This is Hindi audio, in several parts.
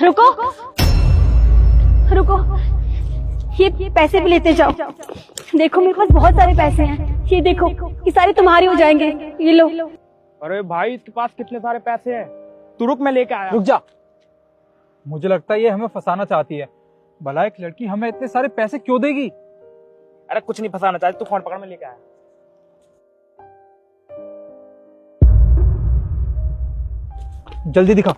रुको रुको, ये पैसे भी लेते जाओ। देखो मेरे पास बहुत सारे पैसे हैं, ये देखो ये सारे तुम्हारे हो जाएंगे, ये लो। अरे भाई तेरे पास कितने सारे पैसे हैं, तू रुक मैं लेके आया। रुक जा, मुझे लगता है ये हमें फंसाना चाहती है। भला एक लड़की हमें इतने सारे पैसे क्यों देगी? अरे कुछ नहीं फंसाना चाहती, तू फोन पकड़ मैं लेके आया। जल्दी दिखा।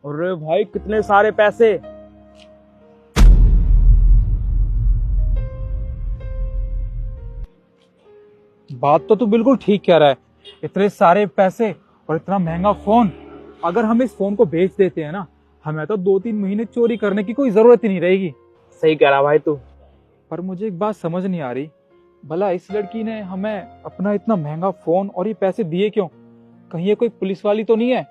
अरे भाई कितने सारे पैसे। बात तो तू बिल्कुल ठीक कह रहा है, इतने सारे पैसे और इतना महंगा फोन। अगर हम इस फोन को बेच देते हैं ना, हमें तो 2-3 महीने चोरी करने की कोई जरूरत ही नहीं रहेगी। सही कह रहा भाई तू। पर मुझे एक बात समझ नहीं आ रही, भला इस लड़की ने हमें अपना इतना महंगा फोन और ये पैसे दिए क्यों? कहीं ये कोई पुलिस वाली तो नहीं है?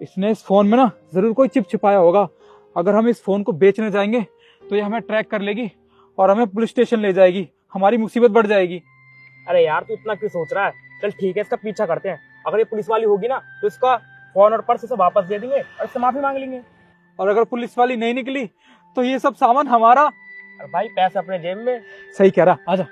इसने इस फोन में ना जरूर कोई चिप छिपाया होगा। अगर हम इस फोन को बेचने जाएंगे तो ये हमें ट्रैक कर लेगी और हमें पुलिस स्टेशन ले जाएगी, हमारी मुसीबत बढ़ जाएगी। अरे यार तू इतना क्यों सोच रहा है, चल ठीक है इसका पीछा करते हैं। अगर ये पुलिस वाली होगी ना तो इसका फोन और पर्स इसे वापस दे देंगे और इससे माफी मांग लेंगे। और अगर पुलिस वाली नहीं निकली तो ये सब सामान हमारा। अरे भाई पैसे अपने जेब में। सही कह रहा, आजा।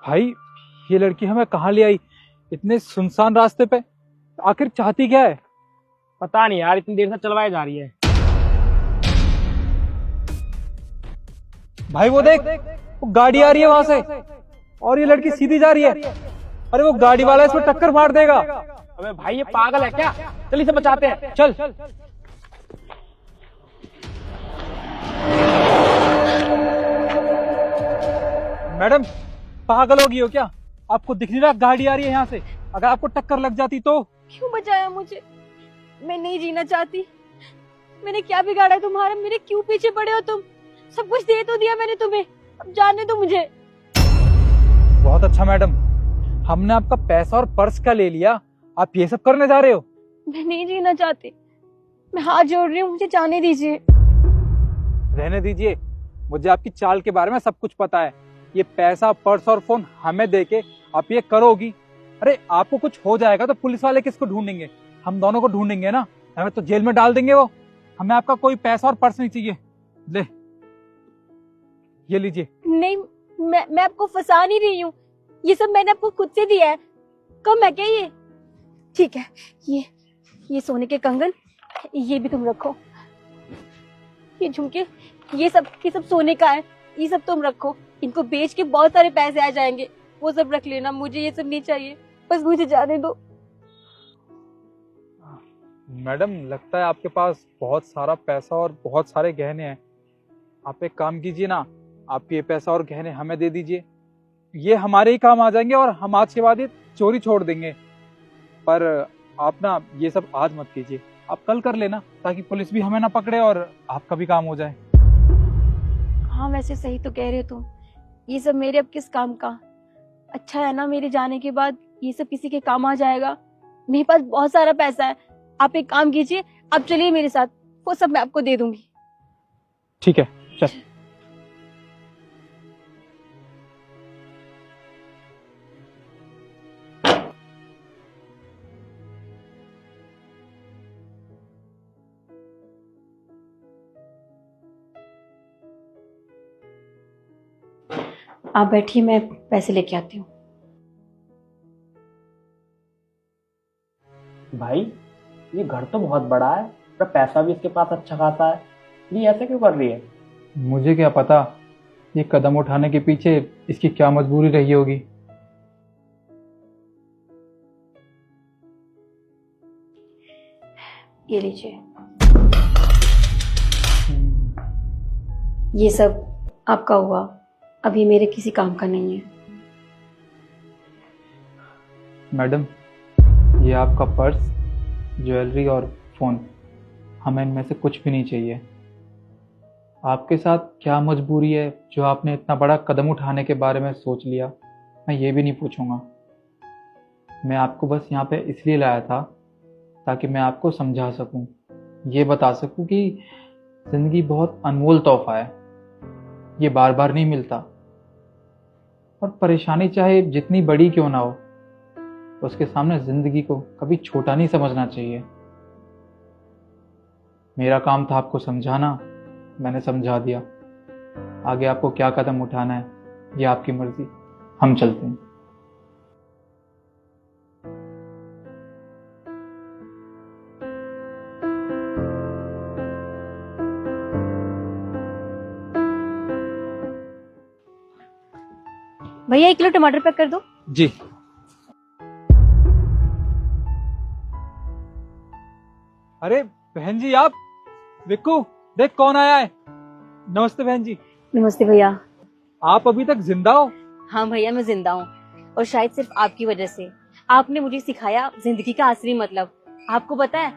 भाई ये लड़की हमें कहाँ ले आई इतने सुनसान रास्ते पे? आखिर चाहती क्या है? पता नहीं यार, इतनी देर से चलवाई जा रही है। भाई वो देख, वो गाड़ी आ रही है वहां से और ये लड़की सीधी जा रही है। अरे वो गाड़ी वाला इसमें टक्कर मार देगा। अबे भाई ये पागल है क्या, चल इसे बचाते हैं। चल। मैडम पागल हो गई हो क्या? आपको दिख नहीं रहा गाड़ी आ रही है यहाँ से? अगर आपको टक्कर लग जाती तो? क्यों बचाया मुझे? मैं नहीं जीना चाहती। मैंने क्या बिगाड़ा तुम्हारा? मेरे क्यों पीछे पड़े हो तुम? सब कुछ दे तो दिया मैंने तुम्हें, अब जाने दो मुझे। बहुत अच्छा मैडम, हमने आपका पैसा और पर्स का ले लिया, आप ये सब करने जा रहे हो? मैं नहीं जीना चाहती, मैं हाथ जोड़ रही हूँ, मुझे जाने दीजिए। रहने दीजिए, मुझे आपकी चाल के बारे में सब कुछ पता है। ये पैसा, पर्स और फोन हमें देके आप ये करोगी? अरे आपको कुछ हो जाएगा तो पुलिस वाले किसको ढूंढेंगे? हम दोनों को ढूंढेंगे ना, हमें तो जेल में डाल देंगे वो। हमें आपका कोई पैसा और पर्स नहीं चाहिए। ले ये लीजिए। नहीं, मैं आपको फंसा नहीं रही हूँ, ये सब मैंने आपको खुद से दिया है। कम है क्या ये? ठीक है, ये सोने के कंगन, ये भी तुम रखो। ये झुमके, ये सब सोने का है, ये सब तुम रखो। इनको बेच के बहुत सारे पैसे आ जाएंगे, वो सब रख लेना। मुझे ये सब नहीं चाहिए, बस मुझे जाने दो। मैडम लगता है आपके पास बहुत सारा पैसा और बहुत सारे गहने हैं। आप एक काम कीजिए ना, आप ये पैसा और गहने हमें दे दीजिए, ये हमारे ही काम आ जाएंगे और हम आज के बाद ये चोरी छोड़ देंगे। पर आप ना ये सब आज मत कीजिए, आप कल कर लेना, ताकि पुलिस भी हमें ना पकड़े और आपका भी काम हो जाए। हाँ वैसे सही तो कह रहे हो तुम, ये सब मेरे अब किस काम का? अच्छा है ना, मेरे जाने के बाद ये सब किसी के काम आ जाएगा। मेरे पास बहुत सारा पैसा है। आप एक काम कीजिए, आप चलिए मेरे साथ, वो सब मैं आपको दे दूंगी। ठीक है चल। आप बैठिए, मैं पैसे लेके आती हूँ। भाई ये घर तो बहुत बड़ा है, पर पैसा भी इसके पास अच्छा खासा है, ये ऐसे क्यों कर रही है? मुझे क्या पता ये कदम उठाने के पीछे इसकी क्या मजबूरी रही होगी। ये लीजिए। ये सब आपका हुआ, अभी मेरे किसी काम का नहीं है। मैडम, ये आपका पर्स, ज्वेलरी और फ़ोन, हमें इनमें से कुछ भी नहीं चाहिए। आपके साथ क्या मजबूरी है जो आपने इतना बड़ा कदम उठाने के बारे में सोच लिया, मैं ये भी नहीं पूछूंगा। मैं आपको बस यहाँ पे इसलिए लाया था ताकि मैं आपको समझा सकूं, ये बता सकूं कि ज़िंदगी बहुत अनमोल तोहफा है, ये बार बार नहीं मिलता। और परेशानी चाहे जितनी बड़ी क्यों ना हो, उसके सामने ज़िंदगी को कभी छोटा नहीं समझना चाहिए। मेरा काम था आपको समझाना, मैंने समझा दिया। आगे आपको क्या कदम उठाना है ये आपकी मर्जी। हम चलते हैं। भैया 1 किलो टमाटर पैक कर दो। जी। अरे बहन जी, आप विक्कू, देख कौन आया है। नमस्ते बहन जी। नमस्ते भैया। आप अभी तक जिंदा हो? हाँ भैया, मैं जिंदा हूँ, और शायद सिर्फ आपकी वजह से। आपने मुझे सिखाया जिंदगी का असली मतलब। आपको पता है,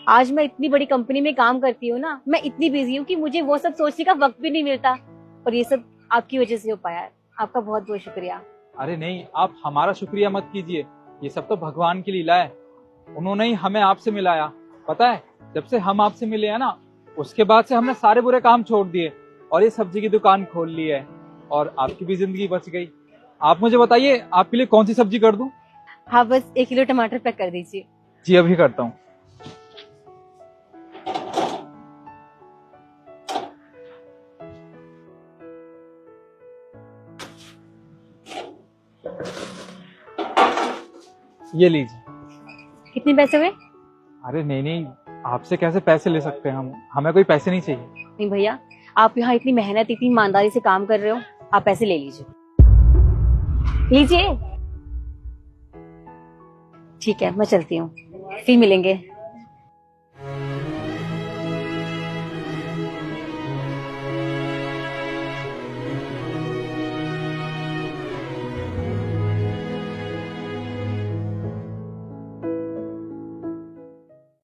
आज मैं इतनी बड़ी कंपनी में काम करती हूँ ना, मैं इतनी बिजी हूँ कि मुझे वो सब सोचने का वक्त भी नहीं मिलता, और ये सब आपकी वजह से हो पाया है। आपका बहुत बहुत शुक्रिया। अरे नहीं, आप हमारा शुक्रिया मत कीजिए, ये सब तो भगवान की लीला है। उन्होंने ही हमें आपसे मिलाया। पता है, जब से हम आपसे मिले हैं ना, उसके बाद से हमने सारे बुरे काम छोड़ दिए और ये सब्जी की दुकान खोल ली है, और आपकी भी जिंदगी बच गई। आप मुझे बताइए, आपके लिए कौन सी सब्जी कर दूं? हाँ, बस 1 किलो टमाटर पैक कर दीजिए। जी, अभी करता हूँ। ये लीजिए। कितने पैसे हुए? अरे नहीं नहीं, आपसे कैसे पैसे ले सकते हैं हम, हमें कोई पैसे नहीं चाहिए। नहीं भैया, आप यहाँ इतनी मेहनत, इतनी ईमानदारी से काम कर रहे हो, आप पैसे ले लीजिए। लीजिए। ठीक है, मैं चलती हूँ, फिर मिलेंगे।